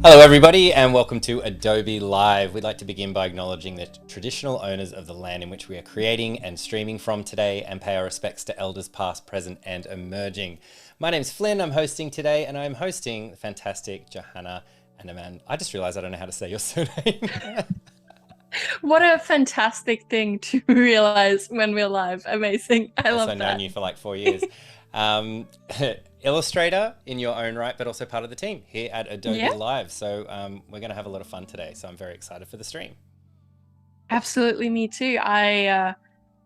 Hello everybody and welcome to Adobe Live. We'd like to begin by acknowledging the traditional owners of the land in which we are creating and streaming from today and pay our respects to elders past, present and emerging. My name's Flynn, I'm hosting today and I'm hosting the fantastic Johanna Aneman. I just realized I don't know how to say your surname. What a fantastic thing to realize when we're live. Amazing. I love that. Also known you for like 4 years. Illustrator in your own right, but also part of the team here at Adobe Live. So we're going to have a lot of fun today. So I'm very excited for the stream. Absolutely, me too. I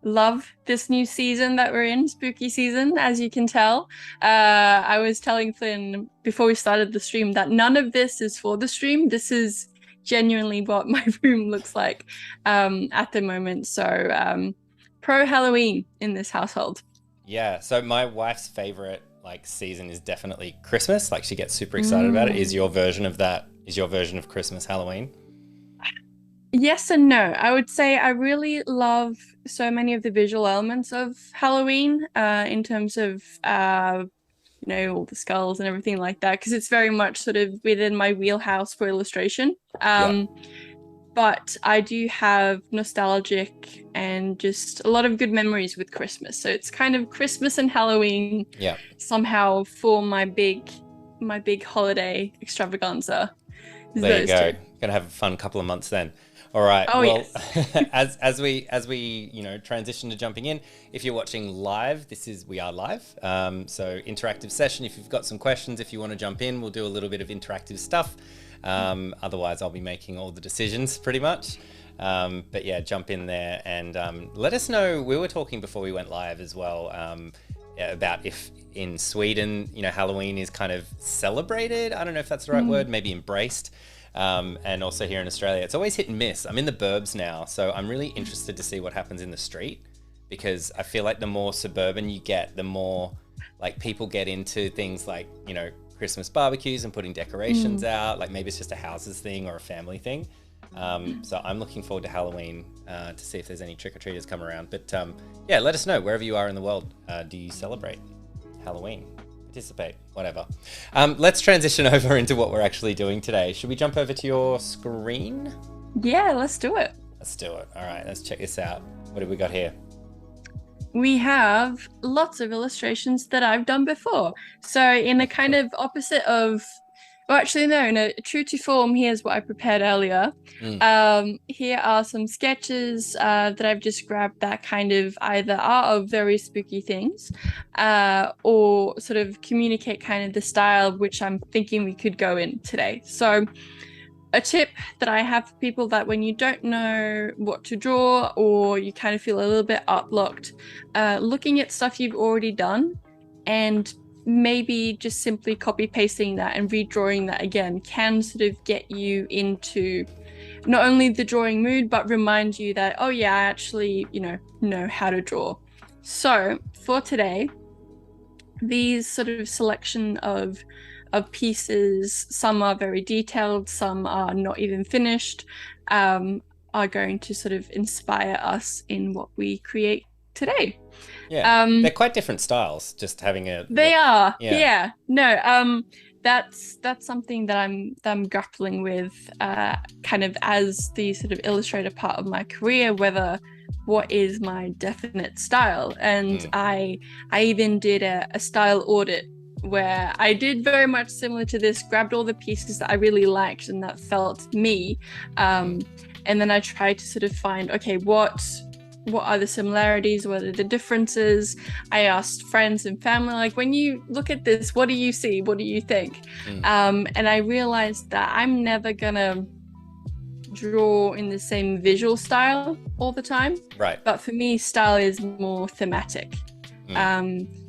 love this new season that we're in, spooky season, as you can tell. I was telling Flynn before we started the stream that none of this is for the stream. This is genuinely what my room looks like at the moment. So pro Halloween in this household. Yeah, so my wife's favorite season is definitely Christmas. Like she gets super excited about it. Is your version of that, is your version of Christmas Halloween? Yes and no. I would say I really love so many of the visual elements of Halloween in terms of all the skulls and everything like that, because it's very much sort of within my wheelhouse for illustration. But I do have nostalgic and just a lot of good memories with Christmas. So it's kind of Christmas and Halloween somehow for my big holiday extravaganza. There you go. Gonna have a fun couple of months then. All right. Oh, well, yes. as we transition to jumping in, if you're watching live, we are live. So interactive session. If you've got some questions, if you want to jump in, we'll do a little bit of interactive stuff. Otherwise I'll be making all the decisions pretty much. But yeah, jump in there and let us know. We were talking before we went live as well about if in Sweden, Halloween is kind of celebrated. I don't know if that's the right word, maybe embraced. And also here in Australia, it's always hit and miss. I'm in the burbs now, so I'm really interested to see what happens in the street, because I feel like the more suburban you get, the more people get into things like, Christmas barbecues and putting decorations out. Maybe it's just a houses thing or a family thing. So I'm looking forward to Halloween to see if there's any trick-or-treaters come around. But yeah, let us know wherever you are in the world. Do you celebrate Halloween? Participate, whatever. Let's transition over into what we're actually doing today. Should we jump over to your screen? Yeah, let's do it. Let's do it. All right, let's check this out. What have we got here? We have lots of illustrations that I've done before. So in a kind of opposite of, well, actually, no, in a true to form, here's what I prepared earlier. Here are some sketches that I've just grabbed that kind of either are of very spooky things or sort of communicate kind of the style which I'm thinking we could go in today. So a tip that I have for people that when you don't know what to draw or you kind of feel a little bit art-blocked, looking at stuff you've already done and maybe just simply copy pasting that and redrawing that again can sort of get you into not only the drawing mood, but remind you that, oh yeah, I actually, know how to draw. So for today, these sort of selection of pieces, some are very detailed, some are not even finished, are going to sort of inspire us in what we create today. Yeah, they're quite different styles, just having a they look. are. Yeah. No, that's something that I'm grappling with kind of as the sort of illustrator part of my career, whether what is my definite style. And I even did a style audit where I did very much similar to this, grabbed all the pieces that I really liked and that felt me, and then I tried to sort of find, okay, what are the similarities, what are the differences. I asked friends and family, when you look at this, what do you see, what do you think? And I realized that I'm never gonna draw in the same visual style all the time, right? But for me, style is more thematic.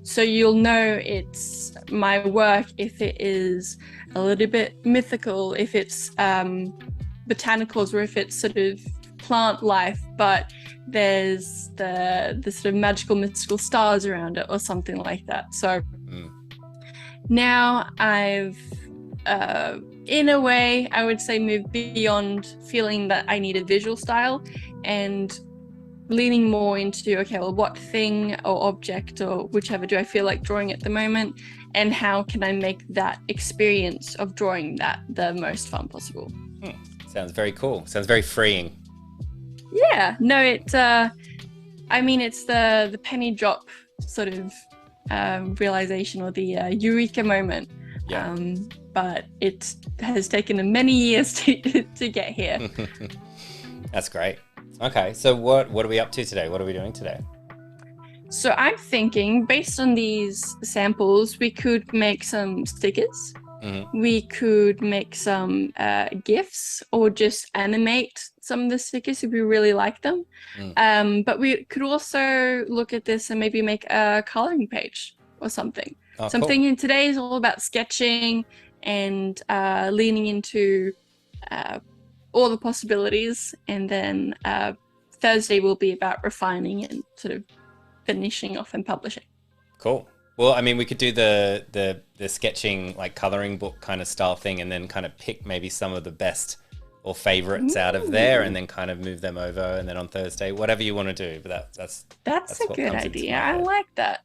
So you'll know it's my work if it is a little bit mythical, if it's botanicals, or if it's sort of plant life, but there's the sort of magical mystical stars around it or something like that. So now I've in a way I would say moved beyond feeling that I need a visual style and leaning more into, okay, well, what thing or object or whichever do I feel like drawing at the moment, and how can I make that experience of drawing that the most fun possible. Sounds very cool. Sounds very freeing. Yeah, no, it's the penny drop sort of realization, or the eureka moment. Yeah. But it has taken many years to get here. That's great. Okay, so what are we up to today? What are we doing today? So I'm thinking, based on these samples, we could make some stickers. We could make some GIFs, or just animate some of the stickers if we really like them. But we could also look at this and maybe make a coloring page or something. So I'm thinking today is all about sketching and leaning into all the possibilities, and then Thursday will be about refining and sort of finishing off and publishing. Cool. Well, I mean, we could do the sketching, like coloring book kind of style thing, and then kind of pick maybe some of the best or favorites out of there, and then kind of move them over, and then on Thursday, whatever you want to do. But that's a good idea. I like that.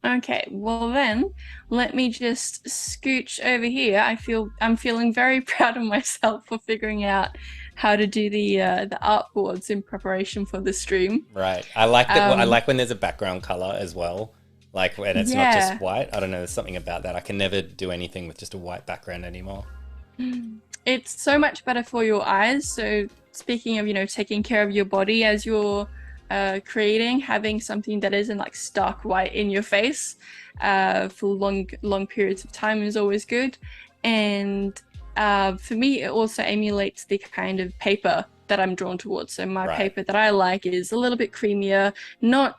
Okay, well then, let me just scooch over here. I'm feeling very proud of myself for figuring out how to do the artboards in preparation for the stream. Right. I like that. I like when there's a background color as well. Like when it's not just white. I don't know. There's something about that. I can never do anything with just a white background anymore. It's so much better for your eyes. So speaking of, taking care of your body as you're creating, having something that isn't like stark white in your face for long periods of time is always good. And for me, it also emulates the kind of paper that I'm drawn towards. So my paper that I like is a little bit creamier, not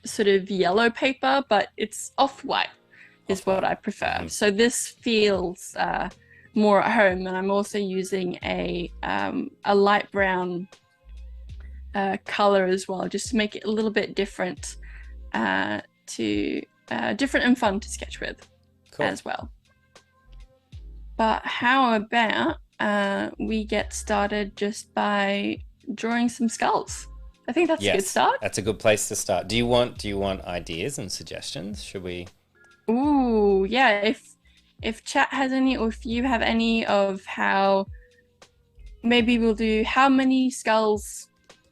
sort of yellow paper, but it's off-white is what I prefer. So this feels more at home. And I'm also using a light brown color as well, just to make it a little bit different different and fun to sketch with as well. But how about we get started just by drawing some skulls? I think that's a good start. That's a good place to start. Do you want ideas and suggestions? Should we? Ooh, yeah. If chat has any, or if you have any of how, maybe we'll do how many skulls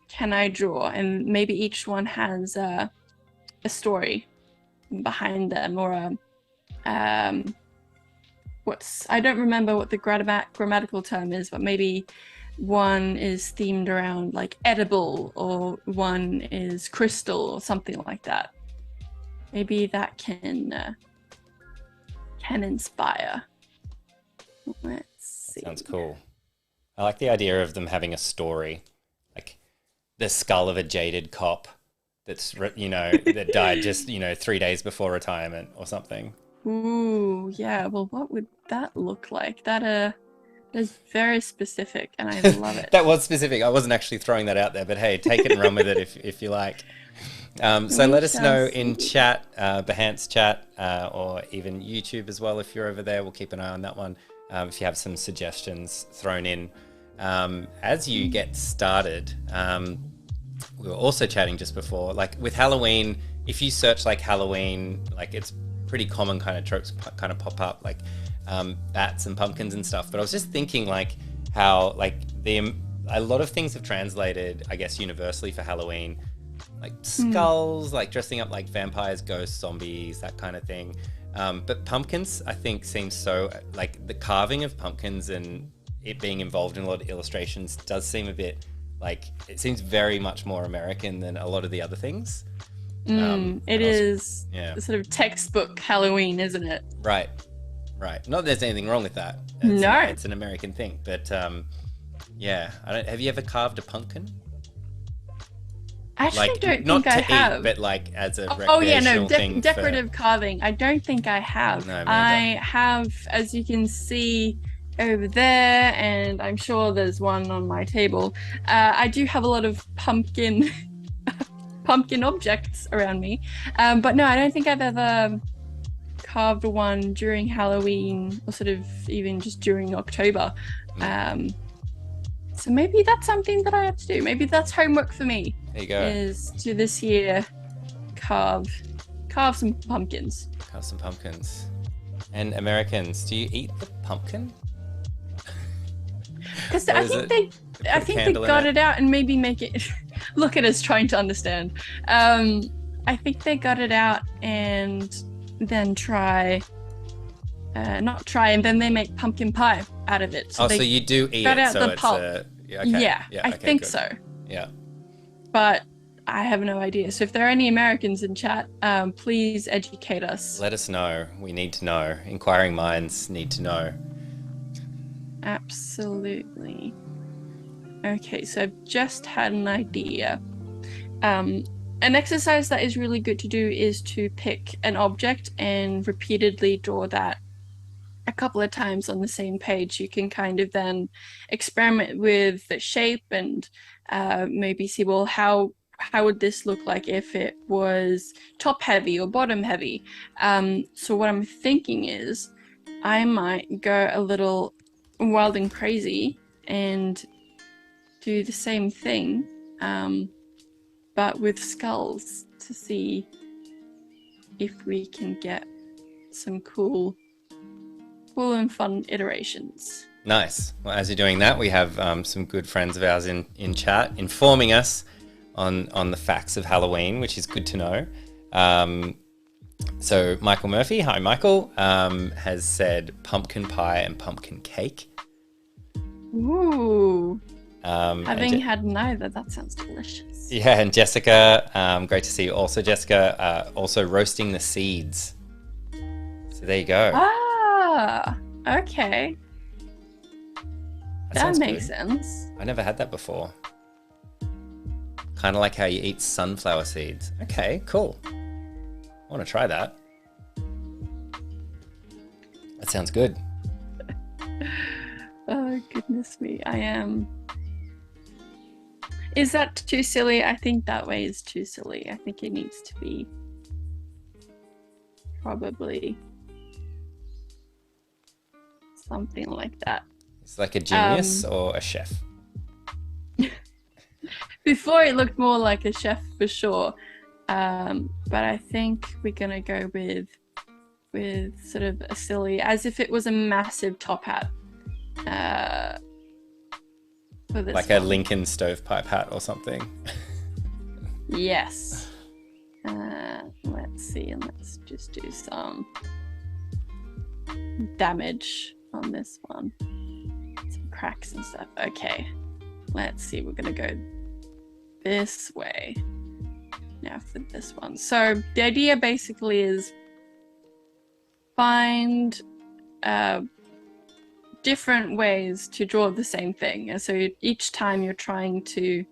can I draw, and maybe each one has a story behind them, or I don't remember what the grammatical term is, but maybe one is themed around like edible, or one is crystal, or something like that. Maybe that can inspire. Let's see. Sounds cool. I like the idea of them having a story, like the skull of a jaded cop that's that died just 3 days before retirement or something. Ooh, yeah. Well, what would that look like? That is very specific, and I love it. That was specific. I wasn't actually throwing that out there, but hey, take it and run with it if you like. So let us know in chat, Behance chat, or even YouTube as well if you're over there. We'll keep an eye on that one. If you have some suggestions thrown in. As you get started, we were also chatting just before, like with Halloween, if you search like Halloween, like it's pretty common kind of tropes kind of pop up, like bats and pumpkins and stuff. But I was just thinking like how like a lot of things have translated, I guess, universally for Halloween, like skulls, like dressing up like vampires, ghosts, zombies, that kind of thing. But pumpkins, I think, seems so, like the carving of pumpkins and it being involved in a lot of illustrations does seem a bit like, it seems very much more American than a lot of the other things. It is sort of textbook Halloween, isn't it? Right. Not that there's anything wrong with that. It's an American thing. But have you ever carved a pumpkin? I actually like, don't not think I have. Eat, but like as a recreational thing. Decorative carving. I don't think I have. No, I have, as you can see over there, and I'm sure there's one on my table. I do have a lot of pumpkin objects around me, but no, I don't think I've ever carved one during Halloween, or sort of even just during October. So maybe that's something that I have to do. Maybe that's homework for me. There you go. Is to this year carve carve some pumpkins. Carve some pumpkins. And Americans, do you eat the pumpkin? Because I think they got it out and maybe make it. Look at us trying to understand. I think they got it out and then and then they make pumpkin pie out of it. So you do eat it. So it's pulp. Okay. I think so. Yeah. But I have no idea. So if there are any Americans in chat, please educate us. Let us know. We need to know. Inquiring minds need to know. Absolutely. Okay, so I've just had an idea. An exercise that is really good to do is to pick an object and repeatedly draw that a couple of times on the same page. You can kind of then experiment with the shape and maybe see, well, how would this look like if it was top heavy or bottom heavy? So what I'm thinking is I might go a little wild and crazy and do the same thing, but with skulls, to see if we can get some cool and fun iterations. Nice. Well, as you're doing that, we have some good friends of ours in chat informing us on the facts of Halloween, which is good to know. So Michael Murphy, hi Michael, has said pumpkin pie and pumpkin cake. Ooh. Having had neither, that sounds delicious. Yeah, and Jessica, great to see you also, Jessica, also roasting the seeds. So there you go. Ah, okay. That makes sense. I never had that before. Kind of like how you eat sunflower seeds. Okay, cool. I want to try that. That sounds good. Oh, goodness me. I am. Is that too silly? I think that way is too silly. I think it needs to be probably something like that. It's like a genius or a chef? Before it looked more like a chef for sure. But I think we're going to go with sort of a silly, as if it was a massive top hat. Like a Lincoln stovepipe hat or something. Yes. Let's see, and let's just do some damage on this one. Some cracks and stuff. Okay. Let's see, we're gonna go this way now for this one. So the idea basically is find different ways to draw the same thing. And so each time you're trying to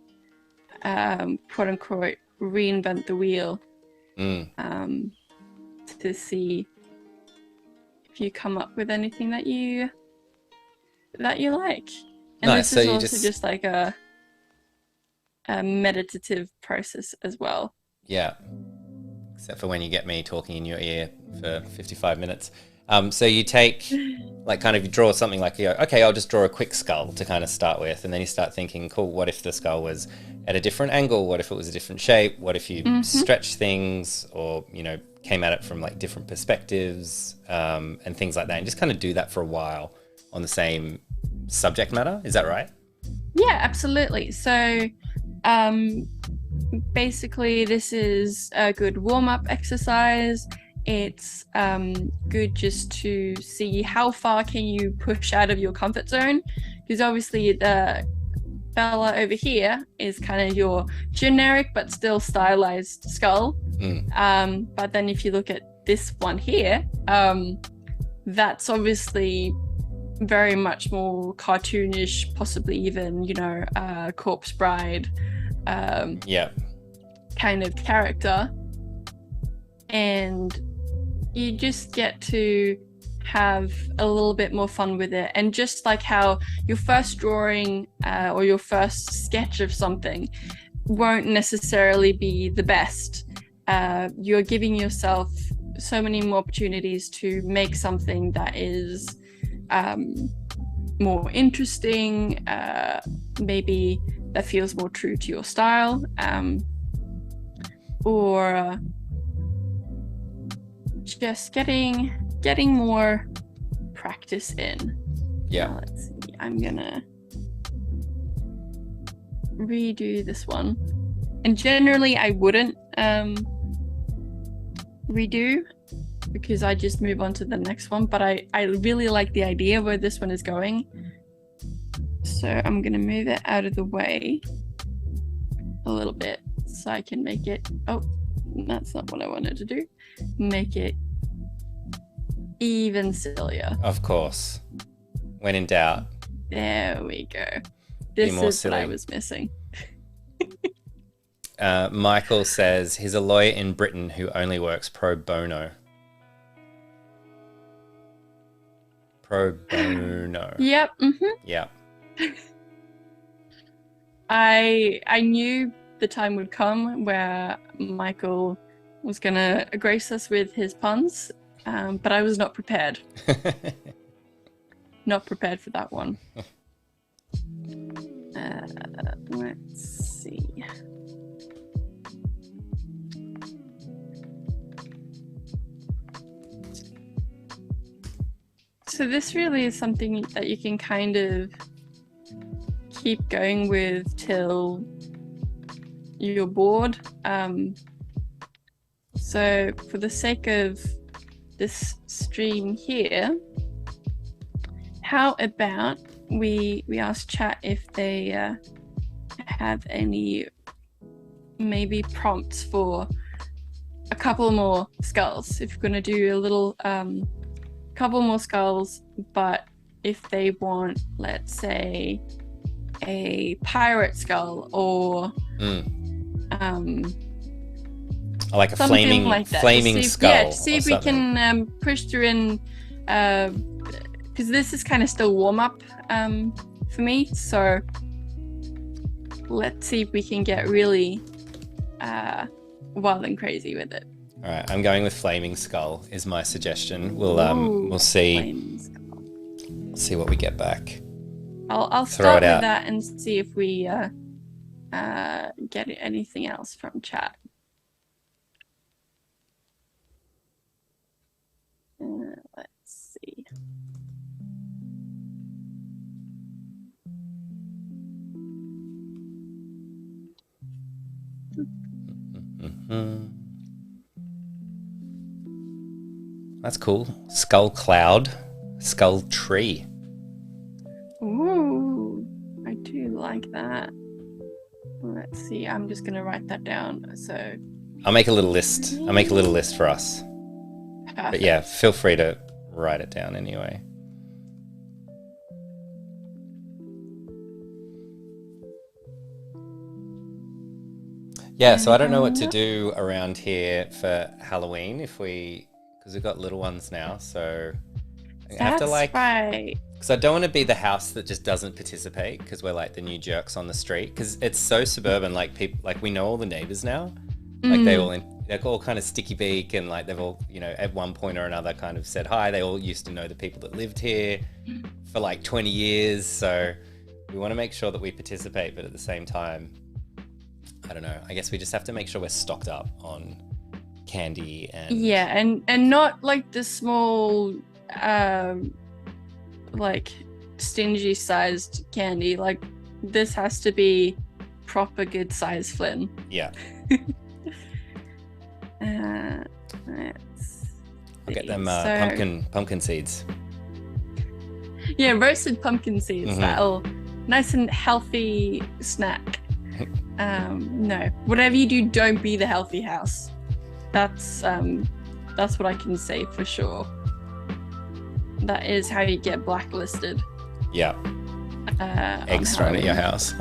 quote unquote reinvent the wheel, to see if you come up with anything that you like. And nice. This is also just like a meditative process as well. Yeah. Except for when you get me talking in your ear for 55 minutes. So you take, like, kind of you draw something like, okay, I'll just draw a quick skull to kind of start with. And then you start thinking, cool, what if the skull was at a different angle? What if it was a different shape? What if you stretch things or, came at it from like different perspectives and things like that? And just kind of do that for a while on the same subject matter. Is that right? Yeah, absolutely. So basically this is a good warm-up exercise. It's good just to see how far can you push out of your comfort zone, because obviously the fella over here is kind of your generic but still stylized skull. But then if you look at this one here, that's obviously very much more cartoonish, possibly even Corpse Bride kind of character. And you just get to have a little bit more fun with it. And just like how your first drawing or your first sketch of something won't necessarily be the best, you're giving yourself so many more opportunities to make something that is more interesting, maybe that feels more true to your style, or just getting more practice in. Yeah. Now, let's see. I'm gonna redo this one. And generally I wouldn't redo, because I just move on to the next one, but I really like the idea where this one is going. So I'm gonna move it out of the way a little bit so I can make it, oh, that's not what I wanted to do. Make it even sillier. Of course. When in doubt. There we go. This is silly. What I was missing. Michael says he's a lawyer in Britain who only works pro bono. Pro bono. Yep. Mm-hmm. Yep. I knew the time would come where Michael was gonna grace us with his puns, but I was not prepared. Not prepared for that one. Let's see. So this really is something that you can kind of keep going with till you're bored. So for the sake of this stream here, how about we ask chat if they have any maybe prompts for a couple more skulls. If you're going to do a little couple more skulls, but if they want, let's say, a pirate skull or like a flaming like that. flaming skull. Yeah, to see if we can push through in, because this is kind of still warm up for me. So let's see if we can get really wild and crazy with it. All right, I'm going with flaming skull is my suggestion. We'll see. See what we get back. I'll start with that and see if we get anything else from chat. Let's see. That's cool. Skull cloud, skull tree. Ooh, I do like that. Let's see. I'm just gonna write that down. So I'll make a little list. I'll make a little list for us. Perfect. But yeah, feel free to write it down anyway. Yeah, so I don't know what to do around here for Halloween because we've got little ones now, so I have to right. Because I don't want to be the house that just doesn't participate because we're like the new jerks on the street, because it's so suburban. Like people, like we know all the neighbors now. Like they're all kind of sticky beak, and like they've all, at one point or another kind of said hi. They all used to know the people that lived here for like 20 years. So we want to make sure that we participate, but at the same time, I don't know. I guess we just have to make sure we're stocked up on candy and not like the small like stingy sized candy. Like this has to be proper good size Flynn. Yeah. I'll get them pumpkin seeds. Yeah, roasted pumpkin seeds. That'll nice and healthy snack. No, whatever you do, don't be the healthy house. That's what I can say for sure. That is how you get blacklisted. Yeah. Eggs thrown at your house.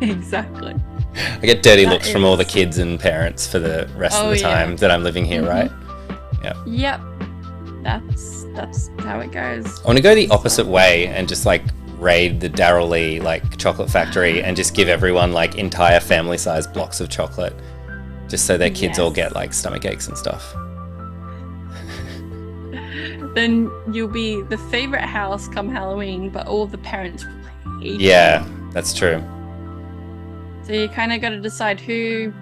Exactly. I get dirty looks from all the kids and parents for the rest of the time that I'm living here, right? Yeah. Yep. That's how it goes. I want to go the opposite way and just like raid the Darryl Lee like chocolate factory and just give everyone like entire family size blocks of chocolate, just so their kids all get like stomach aches and stuff. Then you'll be the favorite house come Halloween, but all the parents will hate you. Yeah, that's true. So you kind of got to decide who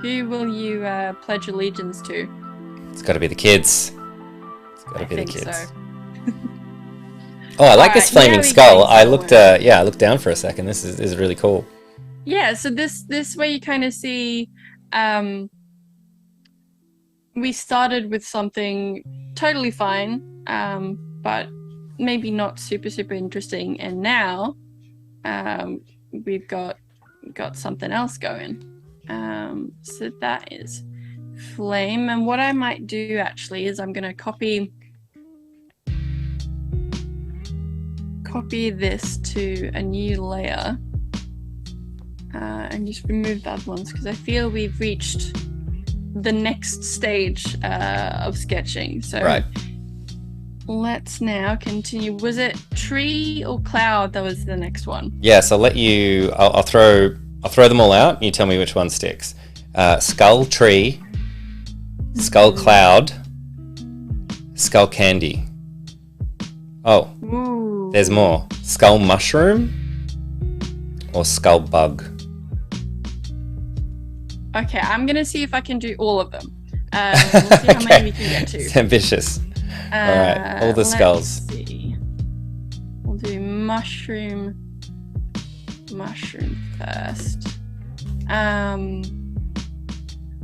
will you pledge allegiance to. It's got to be the kids. It's got to be the think kids. so. Oh, I like Alright, this flaming now we skull. get I into looked, it. I looked down for a second. This is really cool. Yeah, so this way you kind of see we started with something totally fine, but maybe not super interesting, and now we've got something else going. So that is flame, and what I might do actually is I'm gonna copy this to a new layer and just remove the other ones, because I feel we've reached the next stage of sketching. So Right. let's now continue. Was it tree or cloud that was the next one? Yes, I'll let you. I'll throw them all out. And you tell me which one sticks. Skull tree, skull cloud, skull candy. Oh, Ooh. there's more. Skull mushroom or skull bug. Okay, I'm gonna see if I can do all of them. We'll see how many we can get to. It's ambitious. All right, all the skulls. Let's see. We'll do mushroom first.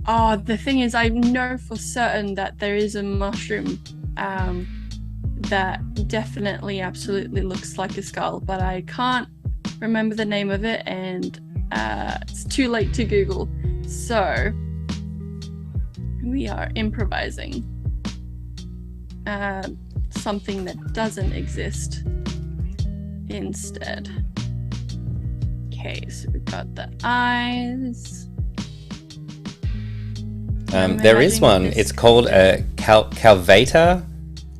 Oh, the thing is, I know for certain that there is a mushroom that definitely, absolutely looks like a skull, but I can't remember the name of it, and it's too late to Google. So we are improvising something that doesn't exist instead. Okay, so we've got the eyes. There is one. It's called a Calvata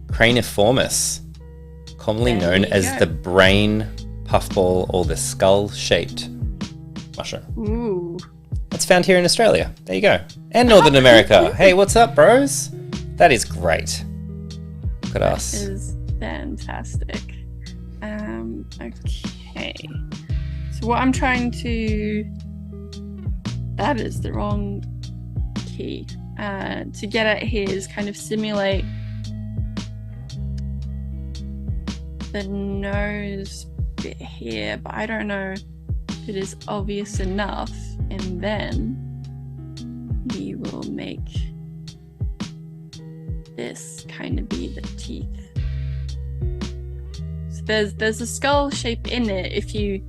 craniformis, commonly known as the brain puffball or the skull-shaped mushroom. Ooh. It's found here in Australia. There you go. And Northern America. Hey, what's up, bros? That is great. Look at us. That is fantastic. Okay. So what I'm trying to... That is the wrong key. To get at here is kind of simulate the nose bit here, but I don't know if it is obvious enough. And then we will make this kind of be the teeth. So there's a skull shape in it if you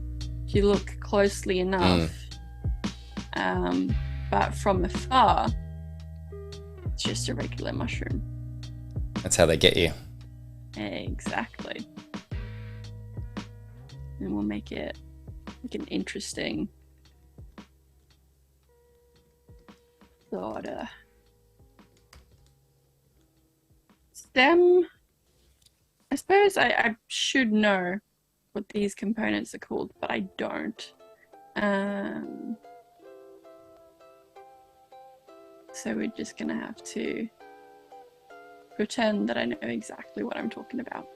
look closely enough. But from afar, it's just a regular mushroom. That's how they get you. Exactly. And we'll make it like an interesting sort of stem. I suppose I should know what these components are called, but I don't. So we're just gonna have to pretend that I know exactly what I'm talking about.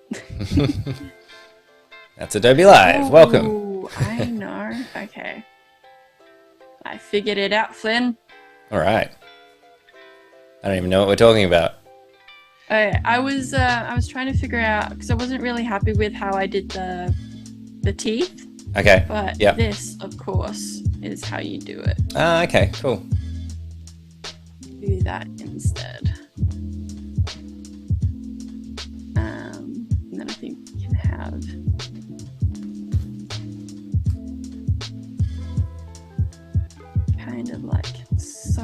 That's Adobe Live. Welcome. Ooh, I know. Okay. I figured it out, Flynn. All right. I don't even know what we're talking about. Okay, I was trying to figure out, because I wasn't really happy with how I did the teeth. Okay. But yeah. This, of course, is how you do it. Ah, okay, cool. Do that instead. And then I think we can have kind of like so.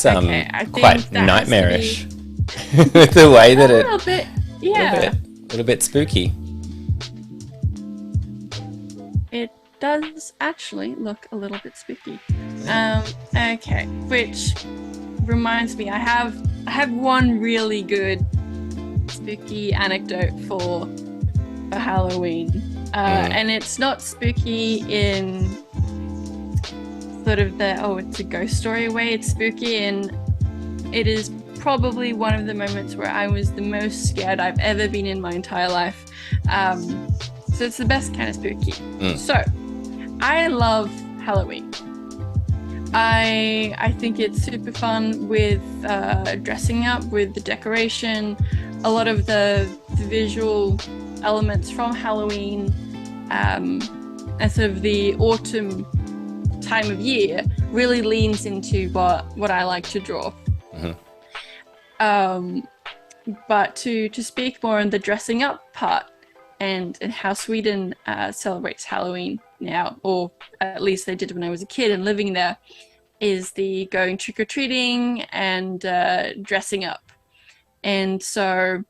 Okay, quite nightmarish with the way that a little bit, yeah, a little bit spooky. It does actually look a little bit spooky. Okay, which reminds me, I have one really good spooky anecdote for Halloween, and it's not spooky in sort of it's a ghost story way. It's spooky, and it is probably one of the moments where I was the most scared I've ever been in my entire life. So it's the best kind of spooky. Mm. So I love Halloween. I think it's super fun with dressing up, with the decoration, a lot of the visual elements from Halloween, and sort of the autumn time of year really leans into what I like to draw. Mm-hmm. But to speak more on the dressing up part and how Sweden celebrates Halloween now, or at least they did when I was a kid and living there, is the going trick-or-treating and dressing up. And so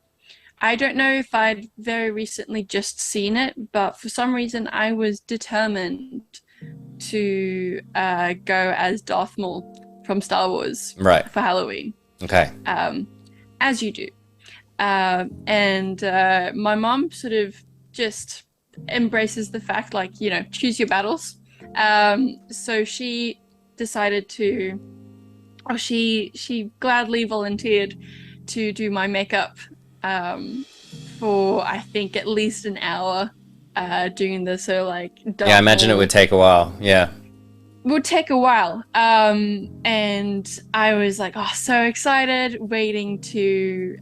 I don't know if I'd very recently just seen it, but for some reason I was determined to go as Darth Maul from Star Wars for Halloween. Okay. As you do. And my mom sort of just embraces the fact, like, you know, choose your battles. So she decided to, or she gladly volunteered to do my makeup for, I think, at least an hour doing the yeah, I imagine it would take a while. Yeah. Would take a while. And I was like, oh, so excited, waiting to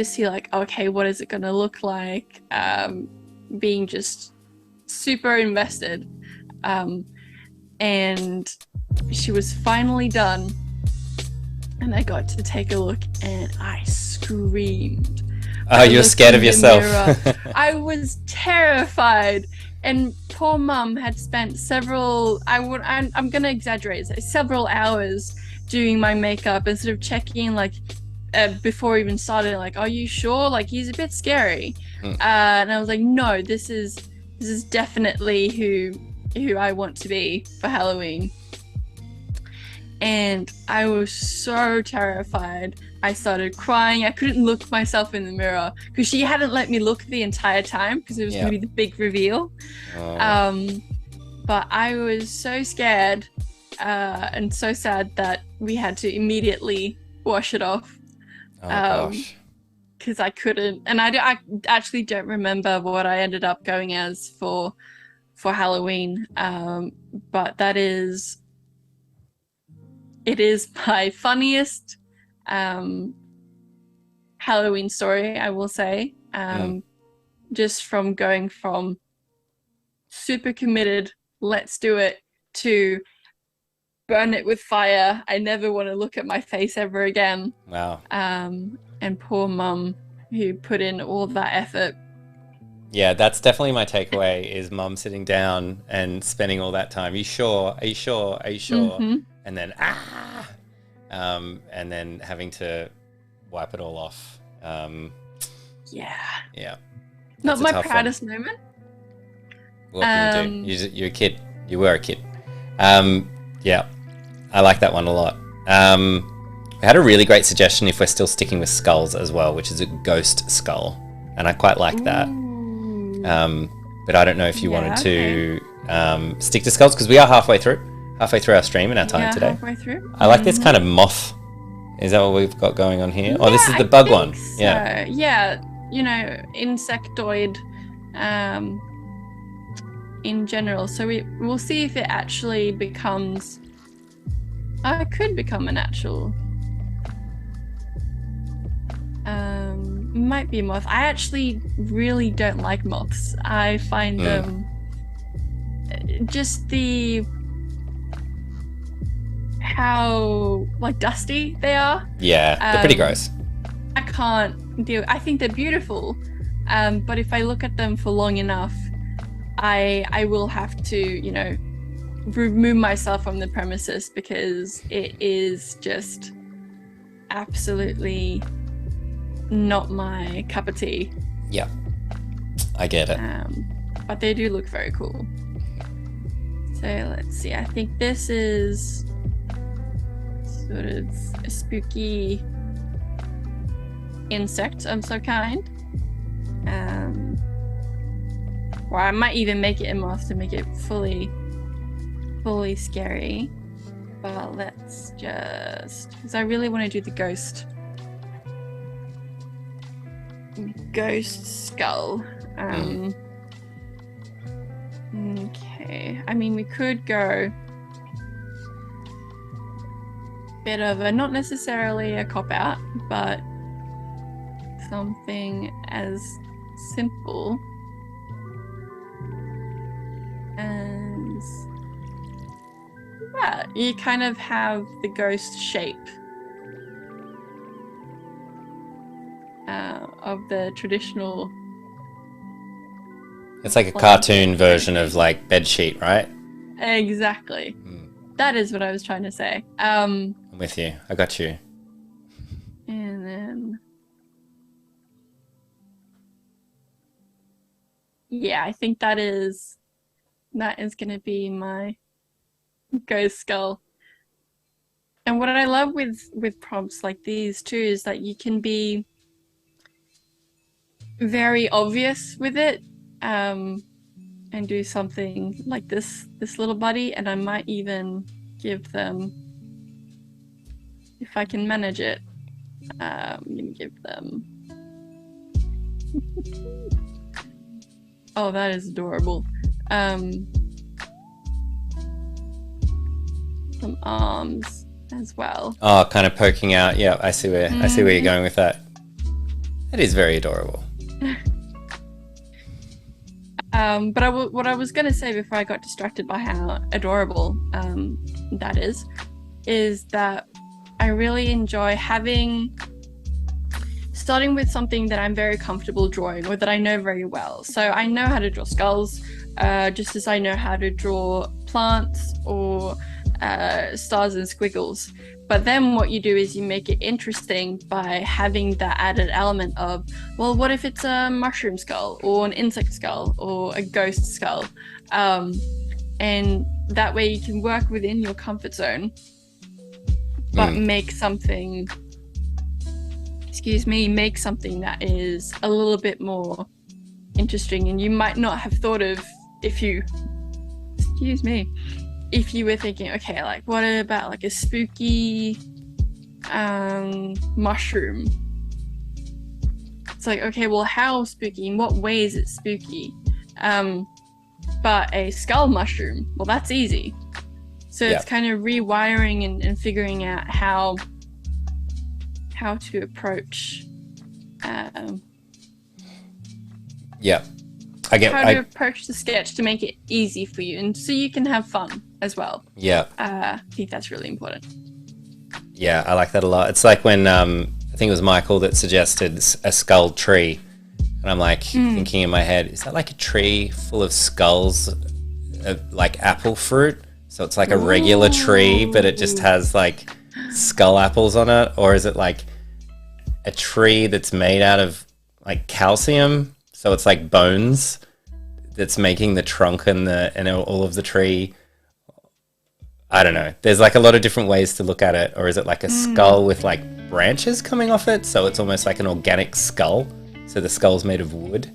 see, like, okay, what is it gonna look like? Being just super invested. And she was finally done, and I got to take a look, and I screamed. Oh, you were scared of yourself. I was terrified. And poor mum had spent I'm gonna exaggerate, several hours doing my makeup and sort of checking, like, before even starting, like, are you sure? Like, he's a bit scary. And I was like, no, this is definitely who I want to be for Halloween. And I was so terrified. I started crying. I couldn't look myself in the mirror because she hadn't let me look the entire time because it was going to be the big reveal. But I was so scared and so sad that we had to immediately wash it off. Gosh. Because I couldn't, and I actually don't remember what I ended up going as for Halloween. But it is my funniest Halloween story, I will say. Just from going from super committed, let's do it, to burn it with fire, I never want to look at my face ever again. Wow. And poor mum, who put in all that effort. Yeah, that's definitely my takeaway, is mum sitting down and spending all that time. Are you sure? Are you sure? Are you sure? Mm-hmm. And then, and then having to wipe it all off. Yeah. Yeah. Not my proudest moment. What can you do? You're a kid. You were a kid. Yeah. I like that one a lot. We had a really great suggestion, if we're still sticking with skulls as well, which is a ghost skull. And I quite like that. But I don't know if you wanted to stick to skulls, because we are halfway through our stream and our time today. Halfway through. I like this kind of moth. Is that what we've got going on here? Oh, this is the bug one. So. Yeah. Yeah, you know, insectoid in general. So we'll see if it actually becomes... it could become an actual... might be a moth. I actually really don't like moths. I find them just how like dusty they are. Yeah, they're pretty gross. I can't deal. I think they're beautiful, but if I look at them for long enough, I will have to, you know, remove myself from the premises, because it is just absolutely not my cup of tea. Yeah, I get it. But they do look very cool. So let's see. I think this is sort of a spooky insect of some kind. Or I might even make it a moth to make it fully scary. But let's just, because I really want to do the ghost skull. Okay, I mean, we could go bit of a, not necessarily a cop-out, but something as simple as that. You kind of have the ghost shape of the traditional. It's like a cartoon version of like bedsheet, right? Exactly. That is what I was trying to say. I'm with you. I got you. And then, yeah, I think that is going to be my ghost skull. And what I love with prompts like these too is that you can be very obvious with it, and do something like this little buddy, and I might even give them, if I can manage it, I'm gonna give them oh, that is adorable. Some arms as well. Oh, kind of poking out. Yeah, I see where you're going with that. That is very adorable. But what I was going to say before I got distracted by how adorable that is that I really enjoy starting with something that I'm very comfortable drawing or that I know very well. So I know how to draw skulls, just as I know how to draw plants or stars and squiggles. But then what you do is you make it interesting by having that added element of, well, what if it's a mushroom skull or an insect skull or a ghost skull? And that way you can work within your comfort zone, but make something that is a little bit more interesting and you might not have thought of if you were thinking, okay, like what about like a spooky mushroom? It's like, okay, well, how spooky? In what way is it spooky? But a skull mushroom, well, that's easy. So it's kind of rewiring and figuring out how to approach approach the sketch to make it easy for you and so you can have fun as well. I think that's really important. I like that a lot. It's like when I think it was Michael that suggested a skull tree, and I'm like thinking in my head, is that like a tree full of skulls of like apple fruit? So it's like a regular tree but it just has like skull apples on it, or is it like a tree that's made out of like calcium, so it's like bones that's making the trunk and all of the tree? I don't know. There's like a lot of different ways to look at it. Or is it like a skull with like branches coming off it, so it's almost like an organic skull, so the skull's made of wood?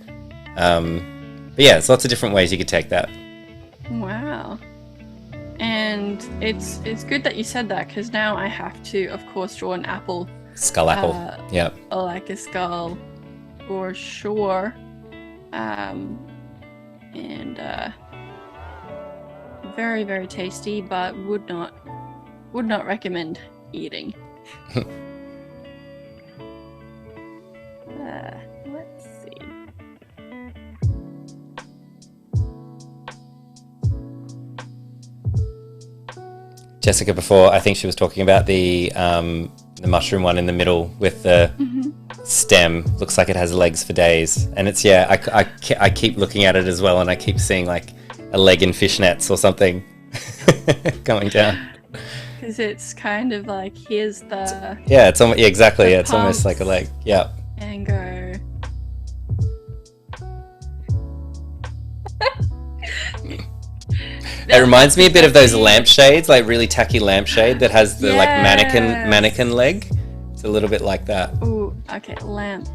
But yeah, there's lots of different ways you could take that. Wow. And it's good that you said that, because now I have to, of course, draw an apple. Skull apple. Yep. Or like a skull, for sure. And very, very tasty, but would not recommend eating. Let's see. Jessica, before, I think she was talking about the mushroom one in the middle with the stem. Looks like it has legs for days, and it's I keep looking at it as well, and I keep seeing like a leg in fishnets or something going down. Because it's kind of like, here's the it's exactly. It's almost like a leg. Yeah. And go. It reminds me a bit of those lampshades, like really tacky lampshade that has the like mannequin leg. It's a little bit like that. Ooh, okay, lamp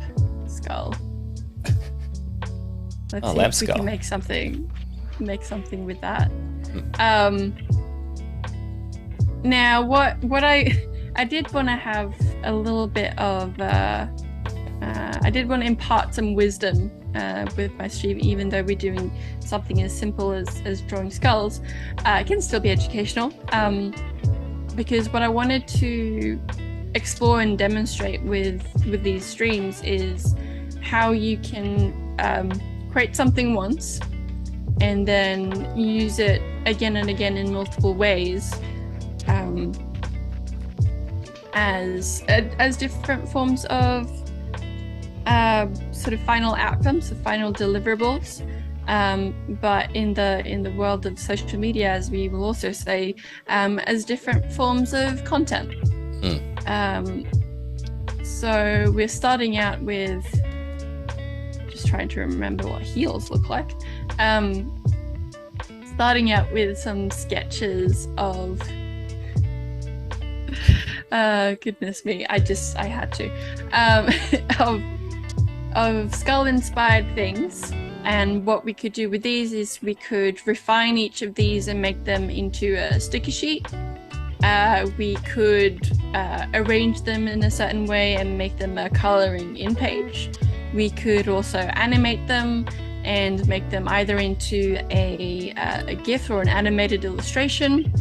skull. Let's see lamp if we skull. can make something with that. Now, what I did want to have a little bit of I did want to impart some wisdom with my stream, even though we're doing something as simple as drawing skulls. It can still be educational, because what I wanted to explore and demonstrate with these streams is how you can create something once and then use it again and again in multiple ways, as different forms of sort of final outcomes, so final deliverables. But in the world of social media, as we will also say, as different forms of content. So we're starting out with, just trying to remember what heels look like. Starting out with some sketches of, goodness me, I had to, of skull-inspired things. And what we could do with these is we could refine each of these and make them into a sticky sheet. We could arrange them in a certain way and make them a coloring in page. We could also animate them and make them either into a GIF or an animated illustration,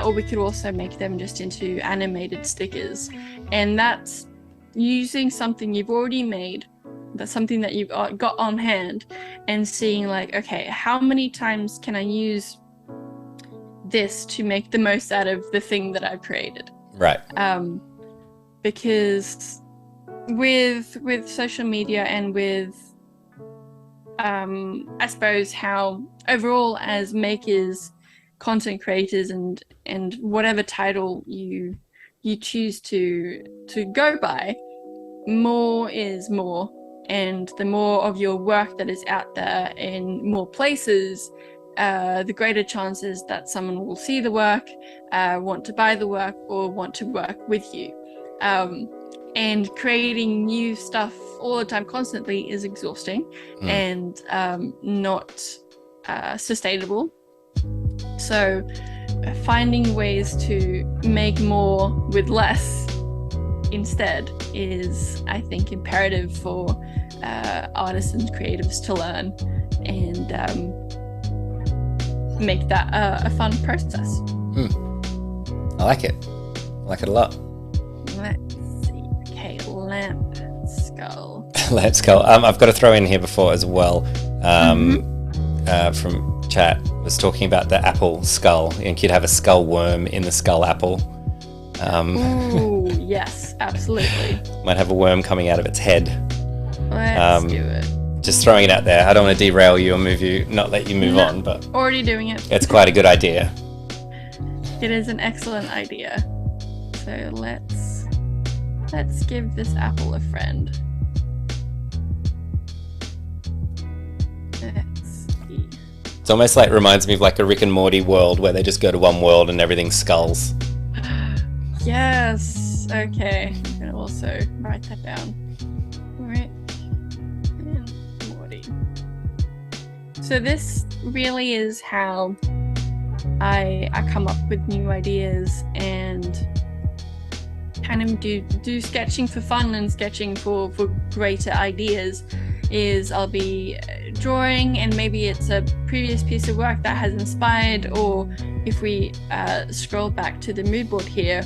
or we could also make them just into animated stickers. And that's using something you've already made, that's something that you've got on hand, and seeing like, okay, how many times can I use this to make the most out of the thing that I've created? Right. Because with social media and with I suppose how overall as makers, content creators, and whatever title you choose to go by, more is more. And the more of your work that is out there in more places, the greater chances that someone will see the work, want to buy the work, or want to work with you. And creating new stuff all the time constantly is exhausting and not sustainable. So finding ways to make more with less instead is, I think, imperative for artists and creatives to learn and make that a fun process. I like it. I like it a lot. Let's see. Okay, lamp skull. Lamp skull. I've got to throw in here before as well. From chat was talking about the apple skull, and you'd have a skull worm in the skull apple. Ooh, yes, absolutely. Might have a worm coming out of its head. Let's do it. Just throwing it out there. I don't want to derail you or not let you move on, but already doing it. It's quite a good idea. It is an excellent idea. So let's give this apple a friend. Let's see. It's almost like reminds me of like a Rick and Morty world where they just go to one world and everything's skulls. Yes. Okay. I'm gonna also write that down. Rick and Morty. So this really is how I come up with new ideas and kind of do sketching for fun and sketching for greater ideas. Is I'll be drawing, and maybe it's a previous piece of work that has inspired, or if we scroll back to the mood board here,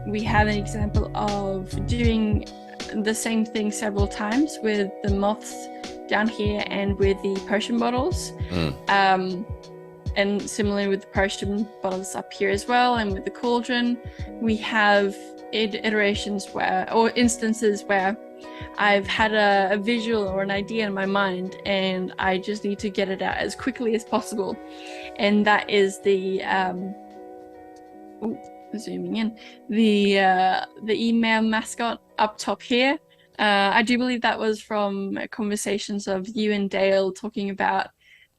we have an example of doing the same thing several times with the moths down here and with the potion bottles. And similarly with the potion bottles up here as well, and with the cauldron, we have iterations or instances where I've had a visual or an idea in my mind, and I just need to get it out as quickly as possible. And that is the zooming in, the email mascot up top here. I do believe that was from conversations of you and Dale talking about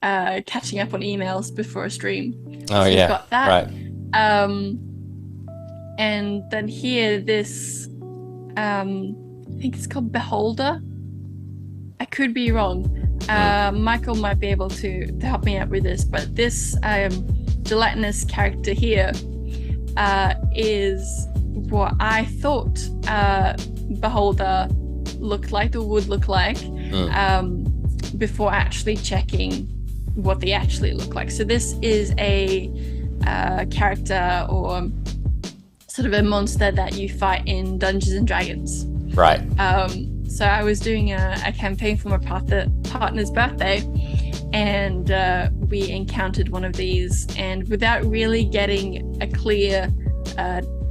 catching up on emails before a stream. Oh, so yeah, got that. Right. And then here, this, I think it's called Beholder. I could be wrong. Michael might be able to help me out with this, but this gelatinous character here is what I thought Beholder looked like or would look like. before actually checking what they actually look like. So this is a character or sort of a monster that you fight in Dungeons and Dragons. Right. So I was doing a campaign for my partner's birthday, and we encountered one of these, and without really getting a clear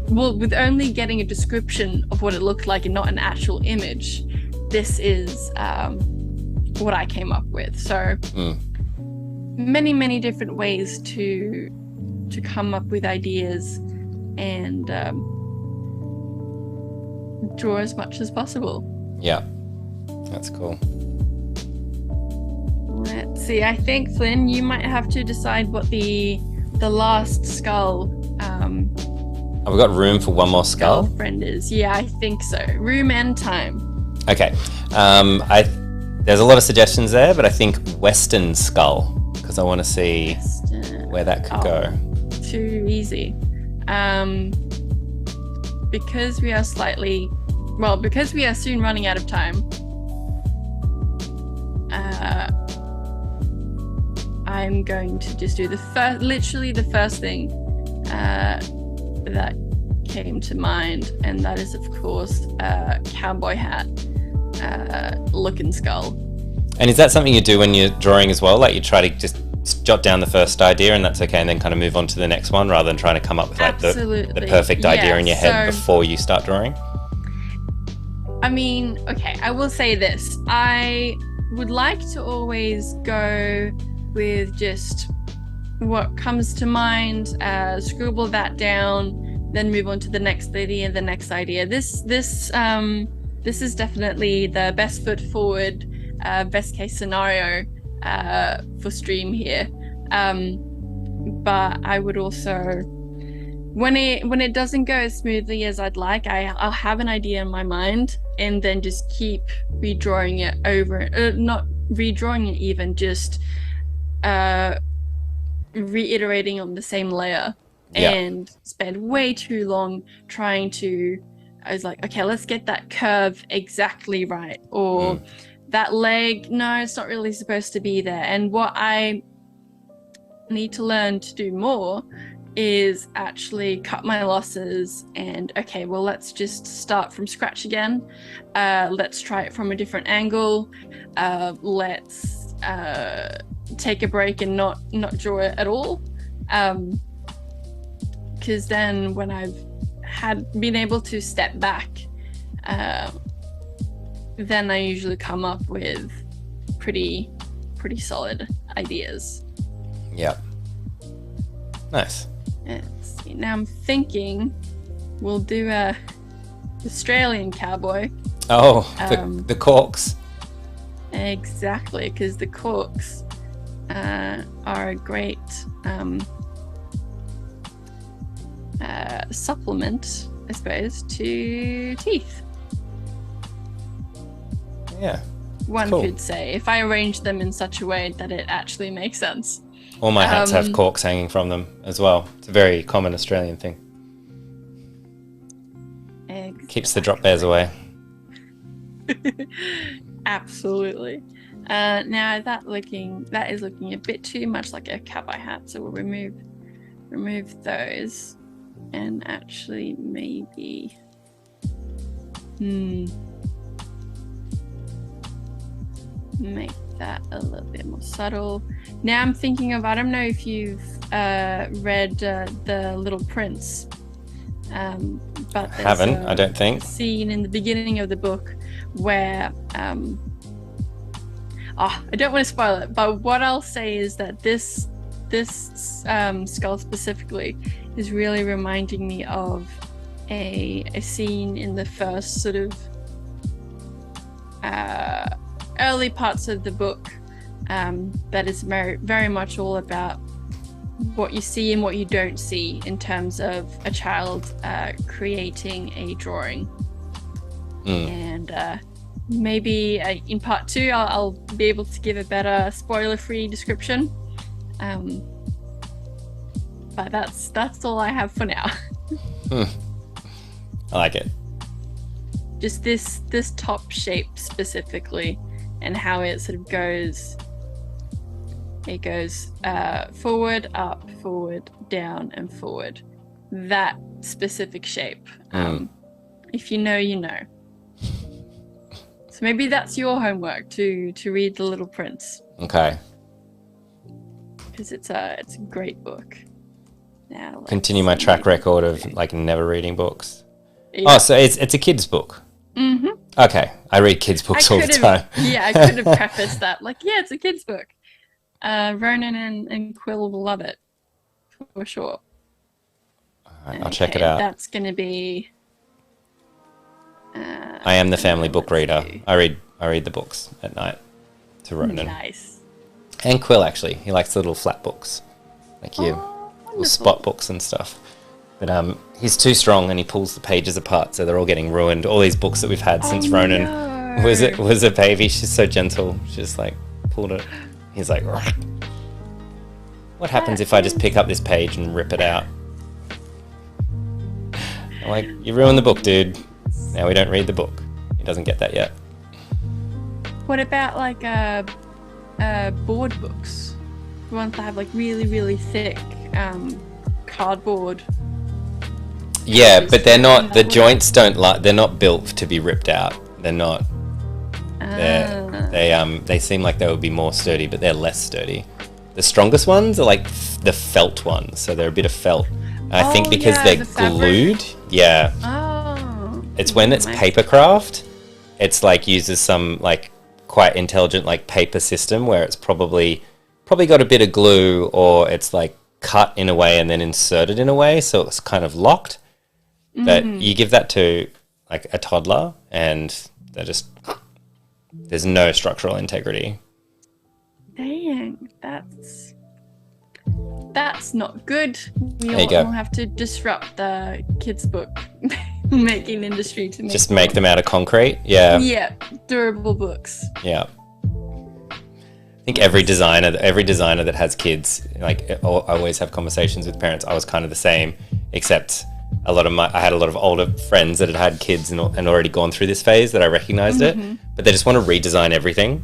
with only getting a description of what it looked like and not an actual image, this is what I came up with. So many different ways to come up with ideas and draw as much as possible. Yeah, that's cool. Let's see, I think, Flynn, you might have to decide what the last skull Have we got room for one more skull? Friend is. Yeah, I think so. Room and time. Okay. There's a lot of suggestions there, but I think Western skull, because I want to see where that could go. Too easy. Because we are soon running out of time, I'm going to just do the first thing that came to mind, and that is, of course, cowboy hat looking skull. And is that something you do when you're drawing as well? Like you try to just jot down the first idea and that's okay, and then kind of move on to the next one rather than trying to come up with like the perfect idea in your head before you start drawing? I mean, okay, I will say this. I would like to always go with just what comes to mind, scribble that down, then move on to the next idea. This is definitely the best foot forward, best case scenario for stream here. But I would also, when it doesn't go as smoothly as I'd like, I'll have an idea in my mind and then just keep redrawing it over, not redrawing it even, just reiterating on the same layer, and spend way too long trying to, I was like, okay, let's get that curve exactly right, or that leg, no, it's not really supposed to be there. And what I need to learn to do more is actually cut my losses and, okay, well, let's just start from scratch again. Let's try it from a different angle. Let's take a break and not draw it at all. Because then when I've been able to step back, then I usually come up with pretty solid ideas. Yeah. Nice. Let's see. Now I'm thinking we'll do a Australian cowboy. Oh, the corks. Exactly, because the corks are a great supplement, I suppose, to teeth. Yeah. One could say, if I arrange them in such a way that it actually makes sense. All my hats have corks hanging from them as well. It's a very common Australian thing. Exactly. Keeps the drop bears away. Absolutely. Now that is looking a bit too much like a cowboy hat, so we'll remove those and actually maybe make that a little bit more subtle. Now I'm thinking of, I don't know if you've read The Little Prince, but there's haven't, I don't think. A scene in the beginning of the book where I don't want to spoil it, but what I'll say is that this skull specifically is really reminding me of a scene in the first sort of early parts of the book that is very, very much all about what you see and what you don't see in terms of a child creating a drawing. And maybe in part 2 I'll be able to give a better spoiler-free description, but that's all I have for now. I like it. Just this top shape specifically and how it sort of goes. It goes forward, up, forward, down, and forward. That specific shape. If you know, you know. So maybe that's your homework to read The Little Prince. Okay. Because it's a great book. Now continue my track record of like never reading books. Yeah. Oh, so it's a kid's book. Mm-hmm. Okay, I read kids' books all the time. Yeah, I could have prefaced that. Like, yeah, it's a kid's book. Ronan and Quill will love it for sure. All right, I'll check it out. That's going to be. I am the family book reader. I read the books at night to Ronan. Nice. And Quill, actually, he likes the little flat books, like you, little spot books and stuff. But he's too strong and he pulls the pages apart, so they're all getting ruined. All these books that we've had since Ronan was a baby. She's so gentle. She just like pulled it. He's like, what happens if I just pick up this page and rip it out? I'm like, you ruined the book, dude. Now we don't read the book. He doesn't get that yet. What about like board books? The ones that have like really, really thick cardboard. Yeah, but they're not. The joints don't like. They're not built to be ripped out. They're not. They seem like they would be more sturdy, but they're less sturdy. The strongest ones are like the felt ones, so they're a bit of felt. I think because they're glued. Yeah. Oh. It's when it's paper craft. It's like uses some like quite intelligent like paper system where it's probably got a bit of glue, or it's like cut in a way and then inserted in a way, so it's kind of locked. But you give that to like a toddler and they're just, there's no structural integrity. Dang, that's not good. We all have to disrupt the kids' book making industry to make make them out of concrete. Yeah. Yeah, durable books. Yeah. I think every designer that has kids, like I always have conversations with parents. I was kind of the same, except I had a lot of older friends that had kids and already gone through this phase that I recognized it, but they just want to redesign everything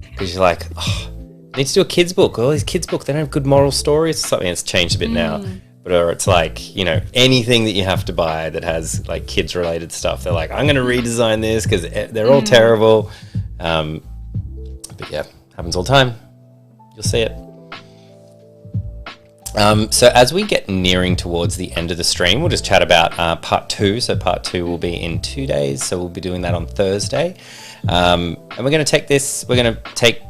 because you're like, oh, I need to do a kids book. All these kids books, they don't have good moral stories or something. It's changed a bit now, but or it's like, you know, anything that you have to buy that has like kids related stuff, they're like, I'm going to redesign this because they're all terrible. But yeah, happens all the time. You'll see it. So as we get nearing towards the end of the stream, we'll just chat about part 2. So part 2 will be in 2 days. So we'll be doing that on Thursday. And we're going to take,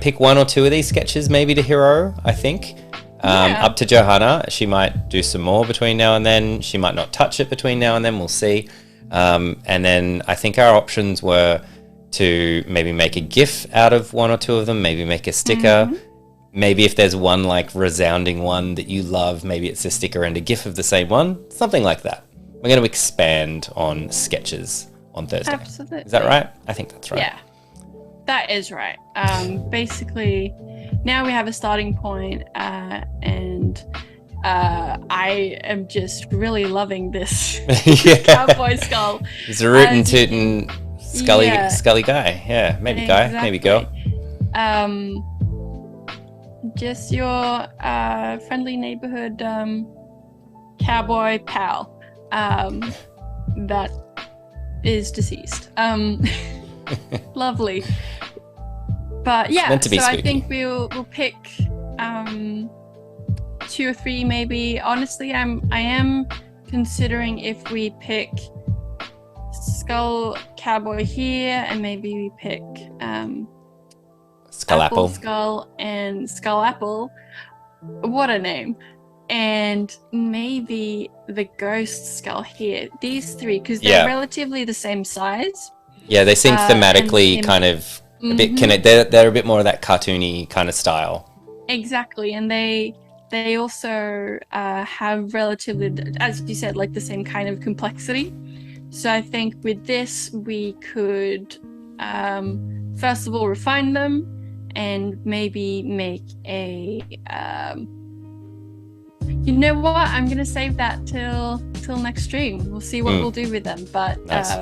pick 1 or 2 of these sketches maybe to hero, I think. Up to Johanna. She might do some more between now and then. She might not touch it between now and then. We'll see. And then I think our options were to maybe make a GIF out of 1 or 2 of them, maybe make a sticker. Maybe if there's one like resounding one that you love, maybe it's a sticker and a GIF of the same one, something like that. We're going to expand on sketches on Thursday. Absolutely. Is that right? I think that's right. Yeah, that is right. Basically, now we have a starting point, and I am just really loving this cowboy skull. He's a rootin' tootin' scully guy. Yeah, maybe guy, maybe girl. Just your friendly neighborhood cowboy pal that is deceased. Lovely. But yeah, so spooky. I think we'll pick 2 or 3 maybe. Honestly, I am considering if we pick Skull Cowboy here and maybe we pick Skull Apple Skull and Skull Apple. What a name. And maybe the Ghost Skull here. These 3, because they're relatively the same size. Yeah, they seem thematically kind of a bit connected. They're a bit more of that cartoony kind of style. Exactly, and they also have relatively, as you said, like the same kind of complexity. So I think with this we could first of all refine them and maybe make a you know what, I'm gonna save that till next stream. We'll see what we'll do with them, but nice.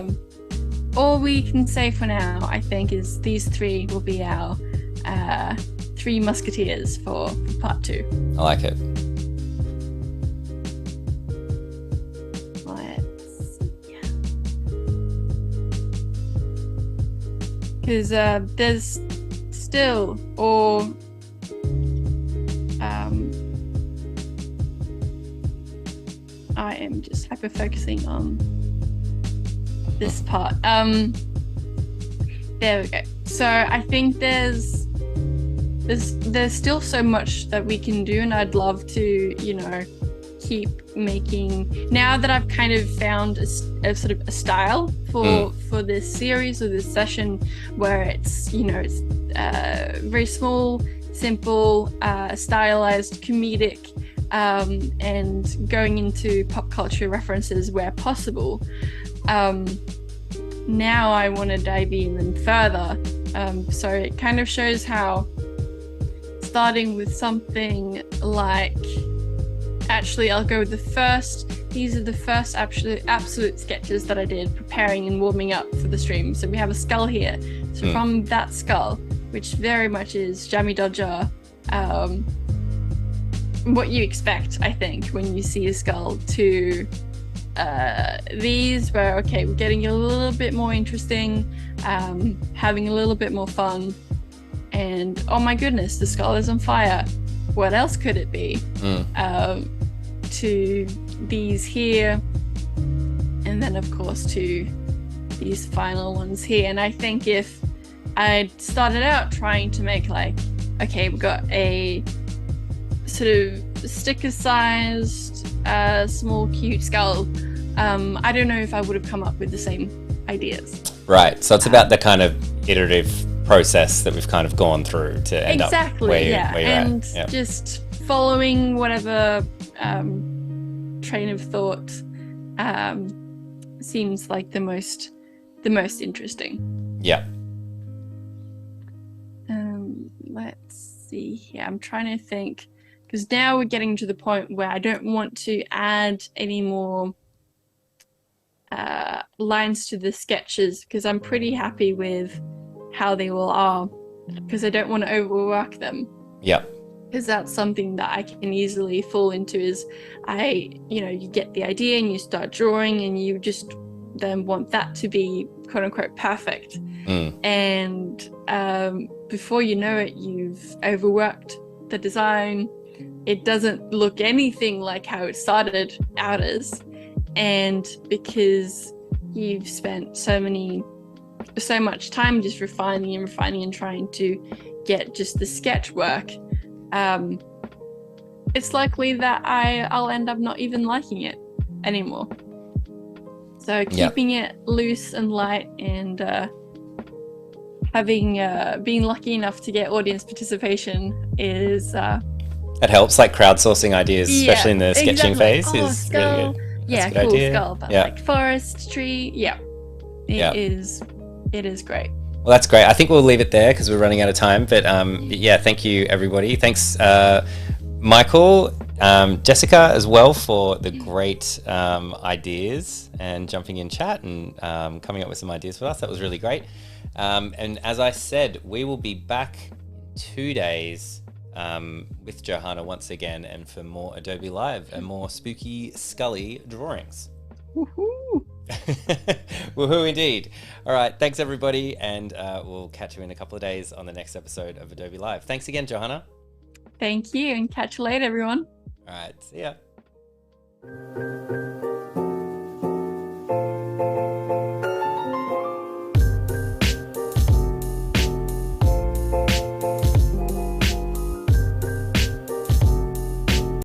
all we can say for now, I think, is these three will be our three musketeers for part 2. I like it. Because there's still, or I am just hyper focusing on this part. There we go. So I think there's still so much that we can do, and I'd love to, keep making, now that I've kind of found a sort of a style for this series or this session, where it's it's very small, simple, stylized, comedic, and going into pop culture references where possible. Now I want to dive even further, so it kind of shows how starting with something like, actually I'll go with these are the first absolute sketches that I did preparing and warming up for the stream. So we have a skull here, so from that skull, which very much is Jammy Dodger, what you expect, I think, when you see a skull, to these, where we're getting a little bit more interesting, having a little bit more fun, and oh my goodness, the skull is on fire, what else could it be? To these here, and then of course to these final ones here. And I think if I started out trying to make we've got a sort of sticker sized small cute skull, I don't know if I would have come up with the same ideas. Right, so it's about the kind of iterative process that we've kind of gone through to end up where you're and at. Yep. Just following whatever train of thought seems like the most interesting. Yeah. Let's see here. I'm trying to think, because now we're getting to the point where I don't want to add any more lines to the sketches, because I'm pretty happy with how they all are, because I don't want to overwork them. Yeah. Because that's something that I can easily fall into, is you get the idea and you start drawing and you just then want that to be quote unquote perfect. And before you know it, you've overworked the design. It doesn't look anything like how it started out as. And because you've spent so much time just refining and trying to get just the sketch work, it's likely that I'll end up not even liking it anymore. So keeping it loose and light, and having being lucky enough to get audience participation is it helps, like crowdsourcing ideas, especially in the sketching phase. Is skull. Really good. Yeah, cool idea. Skull, but like forest, tree. It is great. Well, that's great. I think we'll leave it there because we're running out of time. But thank you, everybody. Thanks, Michael, Jessica as well, for the great ideas and jumping in chat and coming up with some ideas for us. That was really great. And as I said, we will be back in 2 days with Johanna once again, and for more Adobe Live and more spooky, scully drawings. Woohoo! Woohoo indeed. All right, thanks everybody, and we'll catch you in a couple of days on the next episode of Adobe Live. Thanks again, Johanna. Thank you, and catch you later, everyone. All right, see ya.